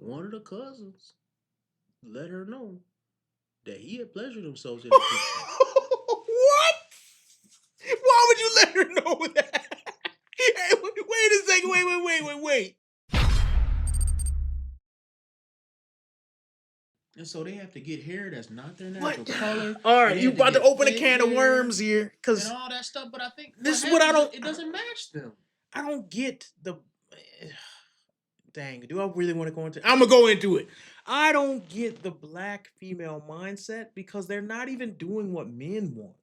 one of the cousins let her know that he had pleasured himself in the kitchen. What? Why would you let her know that? Hey, wait a second. Wait. And so they have to get hair that's not their natural color. All right, you about to open a fake can of hair worms here, and because all that stuff. But I think this is what I don't. It doesn't match them. I don't get the. Dang, do I really want to go into? I'm gonna go into it. I don't get the black female mindset because they're not even doing what men want.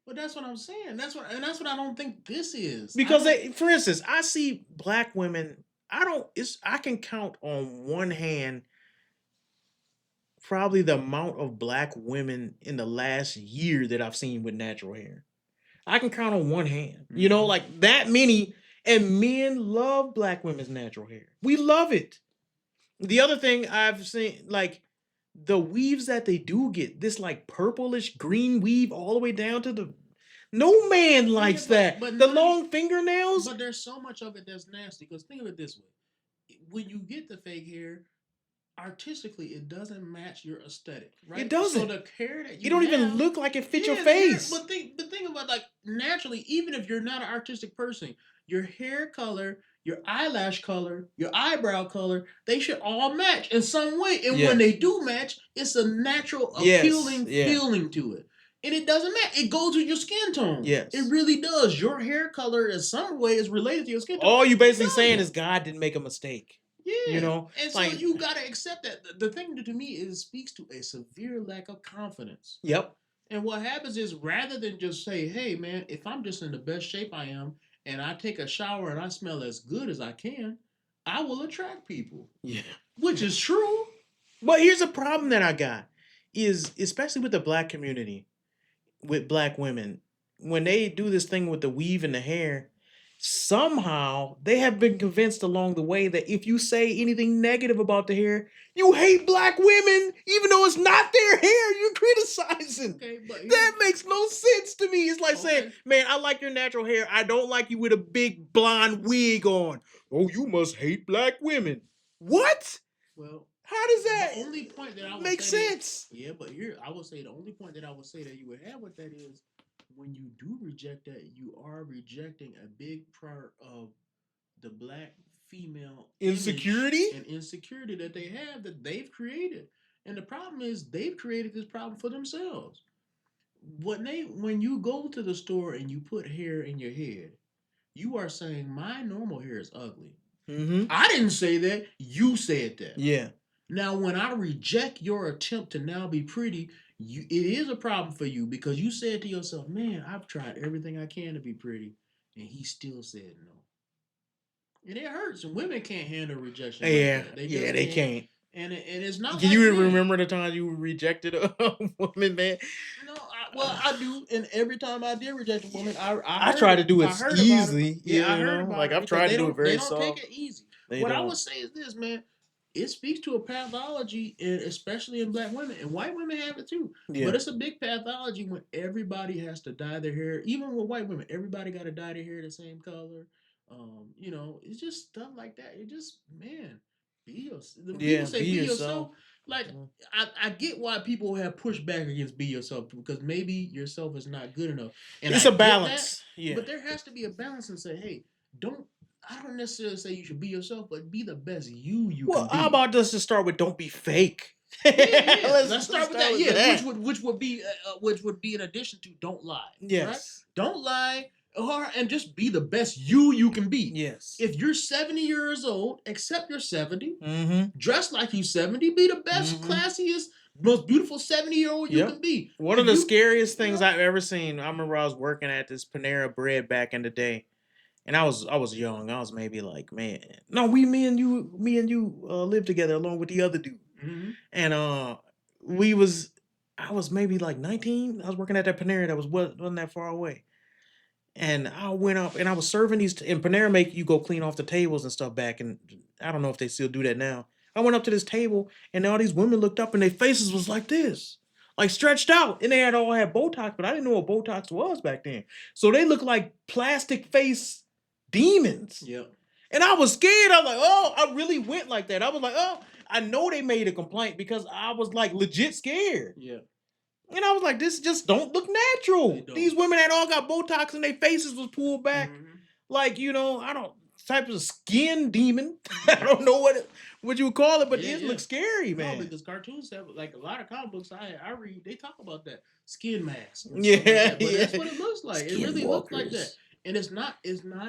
But that's what I'm saying. That's what I don't think this is. Because they, for instance, I see black women. I can count on one hand probably the amount of black women in the last year that I've seen with natural hair. I can count on one hand. Mm-hmm. You know, like that many. And men love black women's natural hair. We love it. The other thing I've seen, like the weaves that they do get, this like purplish green weave all the way down to the. No man likes that. But the long fingernails. But there's so much of it that's nasty. Because think of it this way: when you get the fake hair, artistically, it doesn't match your aesthetic, right? It doesn't. So the hair that you don't even look like it fits your face. But think about, like, naturally, even if you're not an artistic person, your hair color, your eyelash color, your eyebrow color, they should all match in some way. And when they do match, it's a natural, appealing feeling to it. And it doesn't matter. It goes with your skin tone. Yes. It really does. Your hair color in some way is related to your skin tone. All you basically saying is God didn't make a mistake. Yeah. You know? And so you gotta accept that. The thing to me is speaks to a severe lack of confidence. Yep. And what happens is, rather than just say, hey man, if I'm just in the best shape I am and I take a shower and I smell as good as I can, I will attract people. Yeah. Which is true. But here's a problem that I got. Is especially with the black community, with black women, when they do this thing with the weave and the hair, somehow they have been convinced along the way that if you say anything negative about the hair, you hate black women, even though it's not their hair. You're criticizing. Okay, but that makes no sense to me. It's like saying, man, I like your natural hair. I don't like you with a big blonde wig on. Oh, you must hate black women. What? Well, how does that the only point that I would make sense? Yeah, but here I would say the only point that I would say that you would have with that is, when you do reject that, you are rejecting a big part of the black female insecurity and insecurity that they have, that they've created. And the problem is, they've created this problem for themselves. When you go to the store and you put hair in your head, you are saying my normal hair is ugly. Mm-hmm. I didn't say that. You said that. Yeah. Now, when I reject your attempt to now be pretty, it is a problem for you, because you said to yourself, man, I've tried everything I can to be pretty, and he still said no. And it hurts. And women can't handle rejection. Yeah, like they can't. And it's not. Can you remember the time you rejected a woman, man? No, I do. And every time I did reject a woman, I try to do it easy. Yeah, I heard about like it. I've tried to do it very soft. They don't take it easy. What I would say is this, man. It speaks to a pathology, and especially in black women, and white women have it too. Yeah. But it's a big pathology when everybody has to dye their hair. Even with white women, everybody got to dye their hair the same color. It's just stuff like that. It just, man, be yourself. People say be yourself. Like, I get why people have pushed back against be yourself, because maybe yourself is not good enough. And it's a balance. Yeah. But there has to be a balance, and say, hey, I don't necessarily say you should be yourself, but be the best you can be. How about us to start with don't be fake? Let's start with that. Yeah, which would be an addition to don't lie. Yes. Right? Don't lie, and just be the best you can be. Yes. If you're 70 years old, accept you're 70. Mm-hmm. Dress like you 70. Be the best, classiest, most beautiful 70-year-old you can be. One of the scariest things I've ever seen. I remember I was working at this Panera Bread back in the day. And I was young. I was maybe like, me and you lived together along with the other dude. Mm-hmm. And I was maybe like 19. I was working at that Panera that wasn't that far away. And I went up and I was serving these. And Panera make you go clean off the tables and stuff back. And I don't know if they still do that now. I went up to this table and all these women looked up and their faces was like this. Like stretched out. And they all had Botox, but I didn't know what Botox was back then. So they looked like plastic face demons. Yep. And I was scared. I was like, oh, I really went like that. I was like, oh, I know they made a complaint because I was like legit scared. Yeah. And I was like, this just don't look natural. These women had all got Botox and their faces was pulled back. Mm-hmm. Like, I don't, type of skin demon. I don't know what you would call it, but it looks scary, man. No, because cartoons have, like, a lot of comic books I read, they talk about that. Skin masks. Yeah. Like that. But that's what it looks like. Skin it really looks like that. And it's not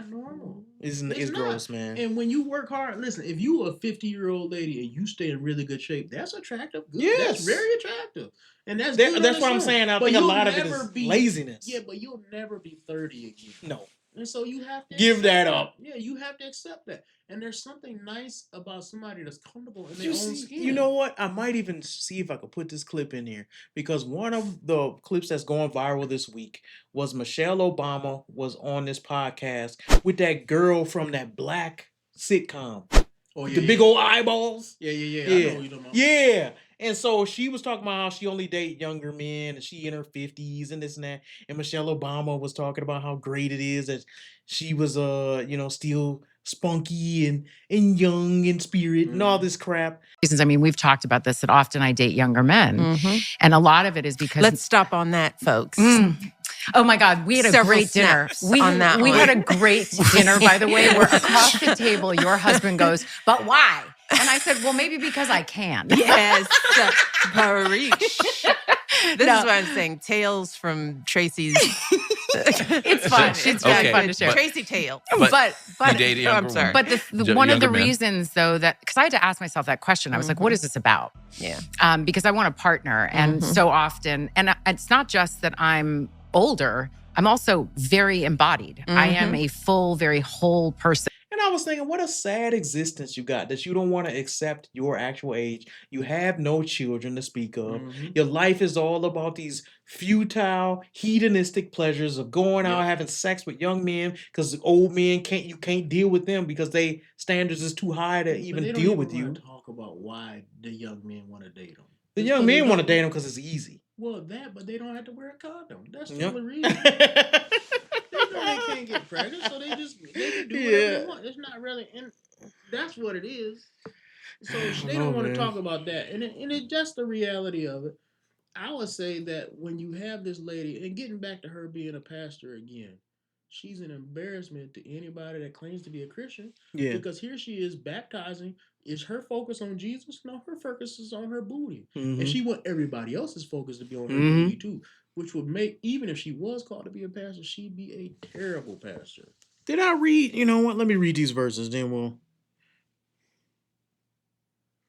normal. It's gross, man. And when you work hard, listen, if you a 50-year-old lady and you stay in really good shape, that's attractive. Good. Yes. That's very attractive. And that's what I'm saying. I think a lot of it is laziness. Yeah, but you'll never be 30 again. No. And so you have to give that up. Yeah, you have to accept that. And there's something nice about somebody that's comfortable in their own skin. You know what? I might even see if I could put this clip in here, because one of the clips that's going viral this week was Michelle Obama was on this podcast with that girl from that black sitcom. Oh, yeah, the big old eyeballs. Yeah. I know what you're talking about. Yeah. And so she was talking about how she only date younger men and she in her 50s and this and that. And Michelle Obama was talking about how great it is that she was still spunky and young in spirit and all this crap. I mean, we've talked about this, that often I date younger men. Mm-hmm. And a lot of it is because... Let's stop on that, folks. Oh my God, we had a great dinner. We had a great dinner, by the way, where across the table, your husband goes, but why? And I said, well, maybe because I can. Yes, Parish. This is what I'm saying. Tales from Tracee's. It's fun. It's very fun to share. Tracee tale. But you date a younger woman. But one of the reasons, though, that because I had to ask myself that question, I was like, what is this about? Yeah. Because I want a partner, and so often, and it's not just that I'm older. I'm also very embodied. I am a full, very whole person. And I was thinking, what a sad existence you got, that you don't want to accept your actual age. You have no children to speak of. Your life is all about these futile, hedonistic pleasures of going out, having sex with young men, because old men can't deal with them because they standards is too high to even deal with you. Talk about why the young men want to date them. The young men want to date them because it's easy. Well, but they don't have to wear a condom. That's the only reason. They know they can't get pregnant, so they can do whatever they want. It's not really, and that's what it is. So they don't want to talk about that, and it's just the reality of it. I would say that when you have this lady, and getting back to her being a pastor again, she's an embarrassment to anybody that claims to be a Christian. Yeah. Because here she is baptizing. Is her focus on Jesus? No, her focus is on her booty. And she want everybody else's focus to be on her booty too. Which would make, even if she was called to be a pastor, she'd be a terrible pastor. Did I read? You know what? Let me read these verses, then we'll...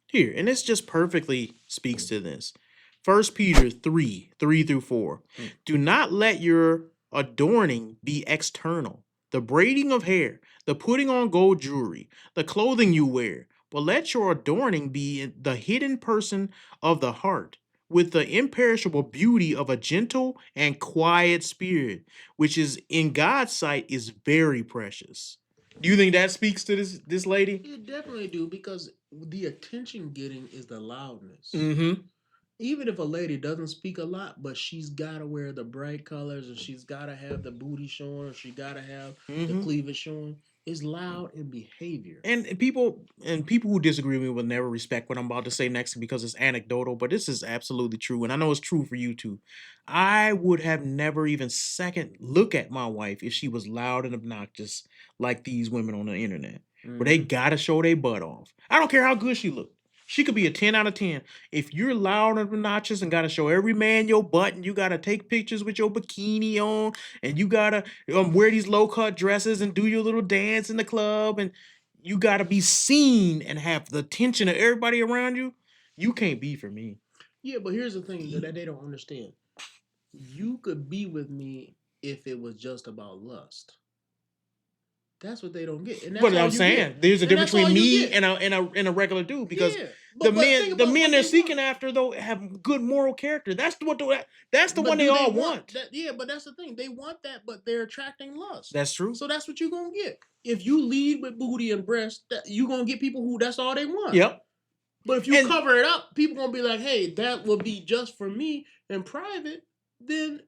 Here, and this just perfectly speaks to this. 1 Peter 3:3-4. Do not let your adorning be external, the braiding of hair, the putting on gold jewelry, the clothing you wear, but let your adorning be the hidden person of the heart, with the imperishable beauty of a gentle and quiet spirit, which is in God's sight is very precious. Do you think that speaks to this lady? It definitely do, because the attention getting is the loudness. Even if a lady doesn't speak a lot, but she's got to wear the bright colors, and she's got to have the booty showing, or she got to have the cleavage showing, is loud in behavior. And people who disagree with me will never respect what I'm about to say next because it's anecdotal, but this is absolutely true, and I know it's true for you too. I would have never even second look at my wife if she was loud and obnoxious like these women on the internet, where they gotta show their butt off. I don't care how good she looked. She could be a 10 out of 10. If you're loud and obnoxious and got to show every man your butt, and you got to take pictures with your bikini on, and you got to wear these low-cut dresses and do your little dance in the club, and you got to be seen and have the attention of everybody around you, you can't be for me. Yeah, but here's the thing that they don't understand. You could be with me if it was just about lust. That's what they don't get. And that's what I'm saying. There's a difference between me and a regular dude, because the men they're seeking after though have good moral character. That's the one they all want. But that's the thing. They want that, but they're attracting lust. That's true. So that's what you're gonna get. If you lead with booty and breast, you're gonna get people who that's all they want. Yep. But if you cover it up, people gonna be like, hey, that will be just for me in private, then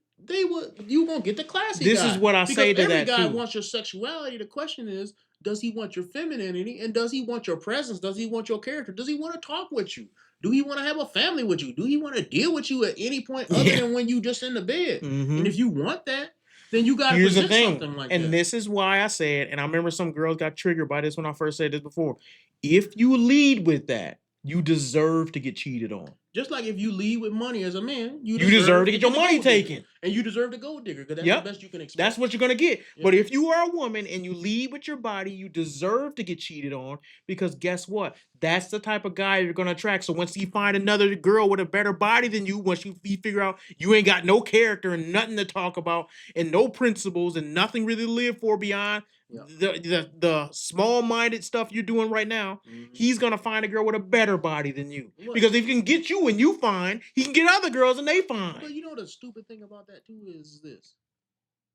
you won't get the classy guy. This is what I say to that too. Every guy wants your sexuality. The question is, Does he want your femininity? And does he want your presence? Does he want your character? Does he want to talk with you? Do he want to have a family with you? Do he want to deal with you at any point other than when you just in the bed? Mm-hmm. And if you want that, then you got to present something like that. And this is why I said, and I remember some girls got triggered by this when I first said this before. If you lead with that, you deserve to get cheated on. Just like if you lead with money as a man, you deserve to get your money taken. And you deserve to gold digger because that's the best you can expect. That's what you're going to get. Yep. But if you are a woman and you lead with your body, you deserve to get cheated on because guess what? That's the type of guy you're going to attract. So once you find another girl with a better body than you, once you figure out you ain't got no character and nothing to talk about and no principles and nothing really to live for beyond the small-minded stuff you're doing right now, he's going to find a girl with a better body than you. What? Because if he can get you and you fine, he can get other girls and they fine. But you know the stupid thing about that too is this.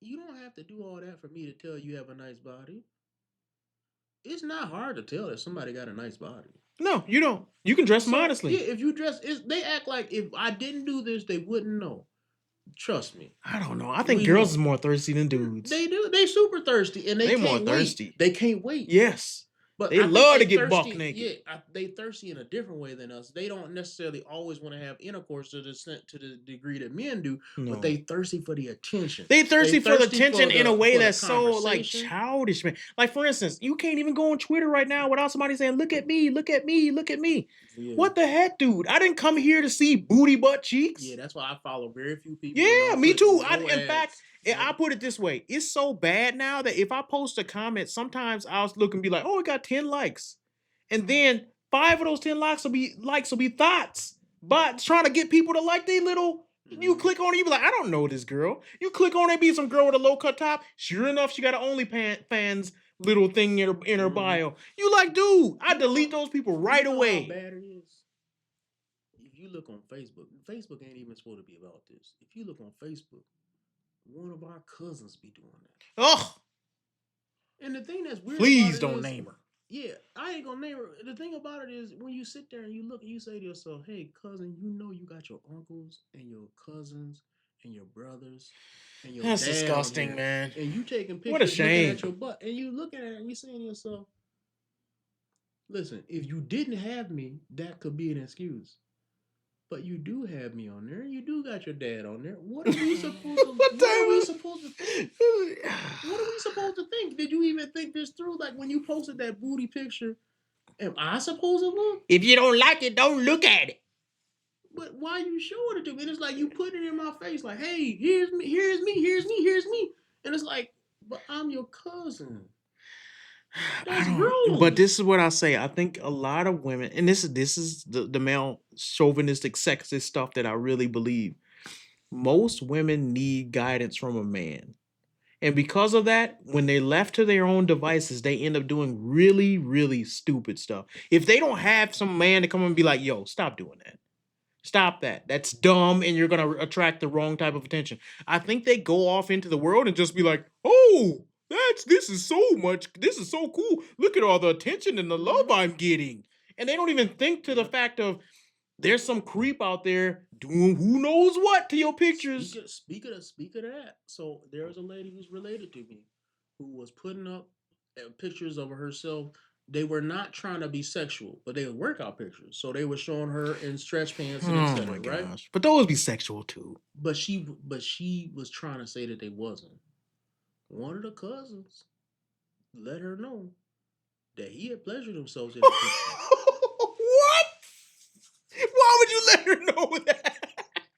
You don't have to do all that for me to tell you have a nice body. It's not hard to tell if somebody got a nice body. No, you don't. You can dress modestly. Yeah, if you dress, they act like if I didn't do this, they wouldn't know. Trust me. I don't know. I think girls is more thirsty than dudes. They do. They super thirsty, and they more thirsty. They can't wait. Yes. But they love to get buck naked. Yeah, they thirsty in a different way than us. They don't necessarily always want to have intercourse to the degree that men do, but they thirsty for the attention. They thirsty for the attention in a way that's so like childish, man. Like for instance, you can't even go on Twitter right now without somebody saying, "Look at me, look at me, look at me." Yeah. What the heck, dude? I didn't come here to see booty butt cheeks. Yeah, that's why I follow very few people. Yeah, me too. In fact, I put it this way. It's so bad now that if I post a comment, sometimes I'll look and be like, oh, it got 10 likes. And then 5 of those 10 likes will be thoughts. But trying to get people to like their little, you click on it, you be like, I don't know this girl. You click on it, be some girl with a low cut top. Sure enough, she got an OnlyFans little thing in her bio. You like, dude, I delete those people right away. How bad it is? If you look on Facebook ain't even supposed to be about this. If you look on Facebook, one of our cousins be doing that. Oh! And the thing that's weird Please don't name her. Yeah, I ain't gonna name her. The thing about it is when you sit there and you look and you say to yourself, hey, cousin, you know you got your uncles and your cousins and your brothers and your That's dad disgusting, man. And you taking pictures what a shame. looking at your butt and you looking at it and you saying to yourself, listen, if you didn't have me, that could be an excuse. But you do have me on there. You do got your dad on there. What are we supposed to? What are we supposed to think? What are we supposed to think? Did you even think this through? Like when you posted that booty picture, am I supposed to look? If you don't like it, don't look at it. But why you showing it to me? And it's like you put it in my face, like, hey, here's me, here's me, here's me, here's me. And it's like, but I'm your cousin. That's gross. But this is what I say. I think a lot of women, and this is the male chauvinistic sexist stuff that I really believe. Most women need guidance from a man. And because of that, when they left to their own devices, they end up doing really, really stupid stuff. If they don't have some man to come and be like, yo, stop doing that. Stop that. That's dumb, and you're going to attract the wrong type of attention. I think they go off into the world and just be like, oh, this is so cool. Look at all the attention and the love I'm getting. And they don't even think to the fact of there's some creep out there doing who knows what to your pictures. Speak of that. So there was a lady who's related to me who was putting up pictures of herself. They were not trying to be sexual, but they were workout pictures. So they were showing her in stretch pants and etc. Right? Gosh. But those be sexual too. But she was trying to say that they wasn't. One of the cousins let her know that he had pleasured himself in the picture. What? Why would you let her know that?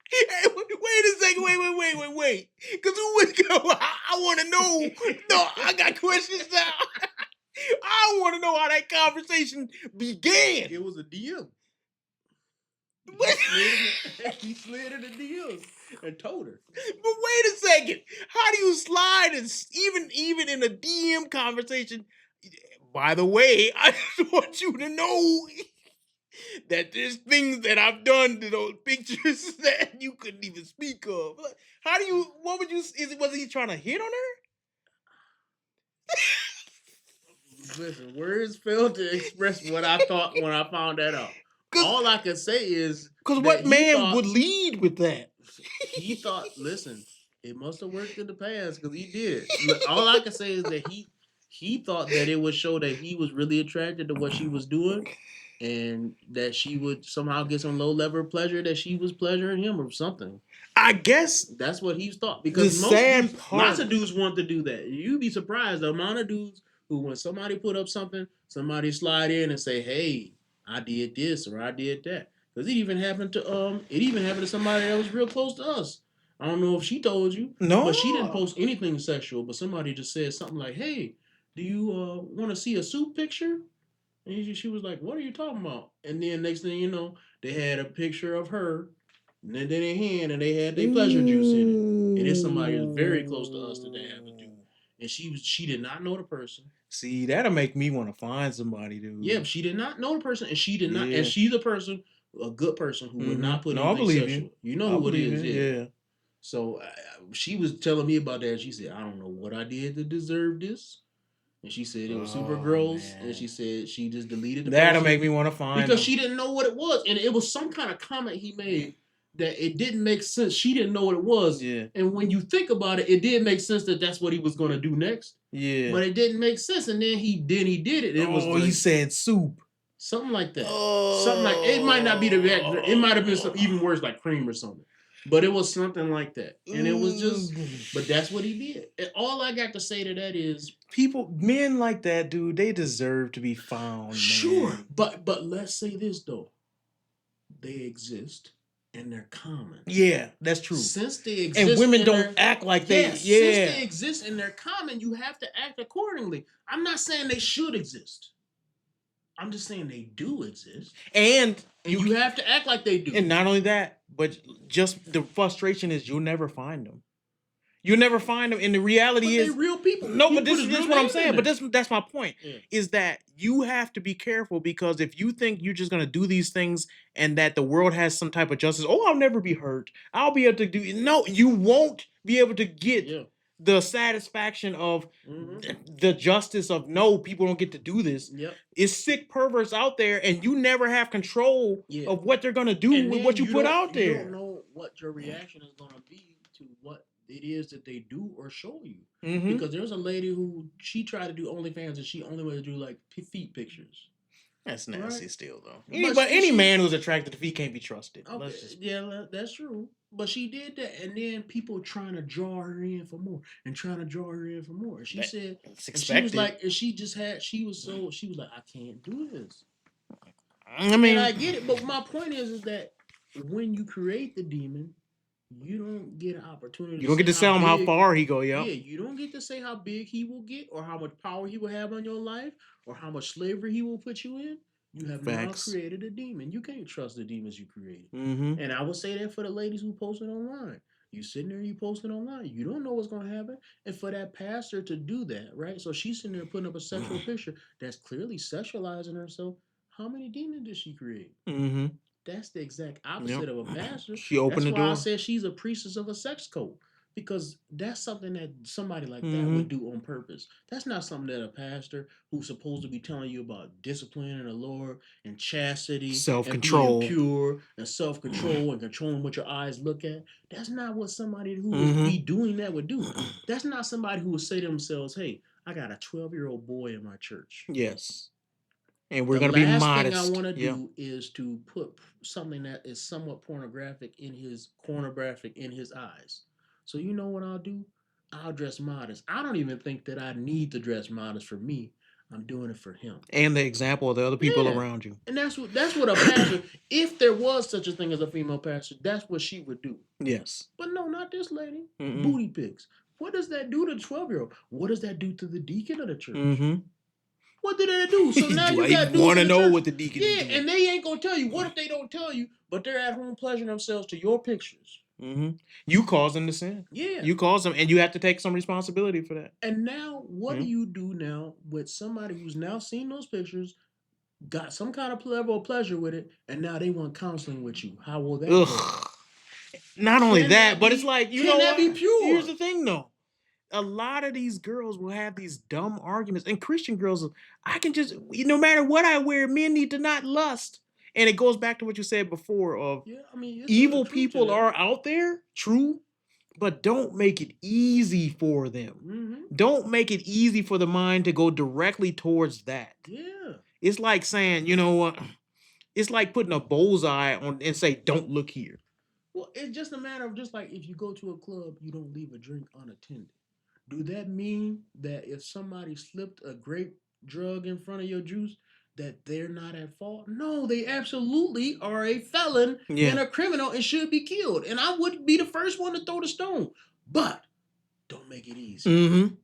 Hey, wait a second. Wait. Because who would go? I want to know. No, I got questions now. I want to know how that conversation began. It was a DM. He slid in the DMs and told her. But wait a second. How do you slide and even in a DM conversation? By the way, I just want you to know that there's things that I've done to those pictures that you couldn't even speak of. Was he trying to hit on her? Listen, words failed to express what I thought when I found that out. All I can say is... Because what man would lead with that? He thought, listen, it must have worked in the past because he did. All I can say is that He thought that it would show that he was really attracted to what she was doing, and that she would somehow get some low level pleasure, that she was pleasuring him or something. I guess that's what he thought, because lots part, of dudes want to do that. You'd be surprised the amount of dudes who, when somebody put up something, somebody slide in and say, "Hey, I did this or I did that." Because it even happened to somebody that was real close to us. I don't know if she told you, no, but she didn't post anything sexual. But somebody just said something like, "Hey, do you want to see a soup picture?" And she was like, "What are you talking about?" And then next thing you know, they had a picture of her, and then in their hand, and they had their pleasure juice in it. And it's somebody who's very close to us that they have to do. And she did not know the person. See, that'll make me want to find somebody, dude. Yeah, but she did not know the person, and she did not. And she's a person, a good person who would not put anything sexual. You know who it is, yeah. So she was telling me about that. And she said, "I don't know what I did to deserve this." And she said it was super gross. Man. And she said she just deleted the That'll make me want to find because she didn't know what it was. And it was some kind of comment he made that it didn't make sense. She didn't know what it was. Yeah. And when you think about it, it did make sense that that's what he was going to do next. Yeah. But it didn't make sense. And then he did it. It was he said soup. Something like that. Something like, it might not be it might have been something even worse, like cream or something. But it was something like that. And it was just, but that's what he did. And all I got to say to that is, men like that, dude, they deserve to be found. Sure. Man. But let's say this, though. They exist and they're common. Yeah, that's true. Since they exist. And women don't act like they, Since they exist and they're common, you have to act accordingly. I'm not saying they should exist. I'm just saying they do exist. And you have to act like they do. And not only that, but just the frustration is you'll never find them. You'll never find them. And the reality is, they're real people. No, but this is what I'm saying. But that's my point. Yeah. Is that you have to be careful, because if you think you're just gonna do these things and that the world has some type of justice, I'll never be hurt. I'll be able to do. No, you won't be able to get the satisfaction of the justice of people don't get to do this. Yep. It's sick perverts out there, and you never have control of what they're gonna do with what you put out there. You don't know what your reaction is gonna be to what it is that they do or show you. Mm-hmm. Because there's a lady who she tried to do OnlyFans and she only wanted to do like feet pictures. That's nasty still, though. But any man who's attracted to feet can't be trusted. Okay, yeah, that's true. But she did that, and then people trying to draw her in for more and trying to draw her in for more. And she said, and she was like, and she was like, I can't do this. I mean, and I get it, but my point is that when you create the demon, you don't get an opportunity. You don't get to tell him how far he go, Yeah, you don't get to say how big he will get, or how much power he will have on your life, or how much slavery he will put you in. You have now created a demon. You can't trust the demons you created. Mm-hmm. And I would say that for the ladies who posted online. You sitting there, you posting online. You don't know what's going to happen. And for that pastor to do that, right? So she's sitting there putting up a sexual picture that's clearly sexualizing herself. How many demons did she create? Mm-hmm. That's the exact opposite of a pastor. She opened the door. That's why I said she's a priestess of a sex cult. Because that's something that somebody like that would do on purpose. That's not something that a pastor who's supposed to be telling you about discipline and the Lord and chastity, self-control, and being pure and self-control and controlling what your eyes look at. That's not what somebody who would be doing that would do. That's not somebody who would say to themselves, "Hey, I got a 12-year-old boy in my church." Yes. And we're going to be modest. The last thing I want to do is to put something that is somewhat pornographic in his eyes. So you know what I'll do? I'll dress modest. I don't even think that I need to dress modest for me. I'm doing it for him. And the example of the other people around you. And that's what a pastor, if there was such a thing as a female pastor, that's what she would do. Yes. But no, not this lady. Booty pics. What does that do to the 12-year-old? What does that do to the deacon of the church? Mm-hmm. What did they do? So now you got want to know what the deacon is doing. And they ain't going to tell you. What if they don't tell you, but they're at home pleasuring themselves to your pictures? Mm-hmm. You cause them to sin. Yeah. You cause them, and you have to take some responsibility for that. And now, what do you do now with somebody who's now seen those pictures, got some kind of level of pleasure with it, and now they want counseling with you? How will that go? Not only that, but it's like, you know what? Be pure? Here's the thing, though. A lot of these girls will have these dumb arguments, and Christian girls, no matter what I wear, men need to not lust. And it goes back to what you said before of evil people are out there, true, But don't make it easy for them. Mm-hmm. Don't make it easy for the mind to go directly towards that. Yeah. It's like saying, you know what? It's like putting a bullseye on and say, don't look here. Well, it's just a matter of just like if you go to a club, you don't leave a drink unattended. Do that mean that if somebody slipped a grape drug in front of your juice, that they're not at fault? No, they absolutely are a felon and a criminal and should be killed. And I would be the first one to throw the stone. But don't make it easy. Mm-hmm.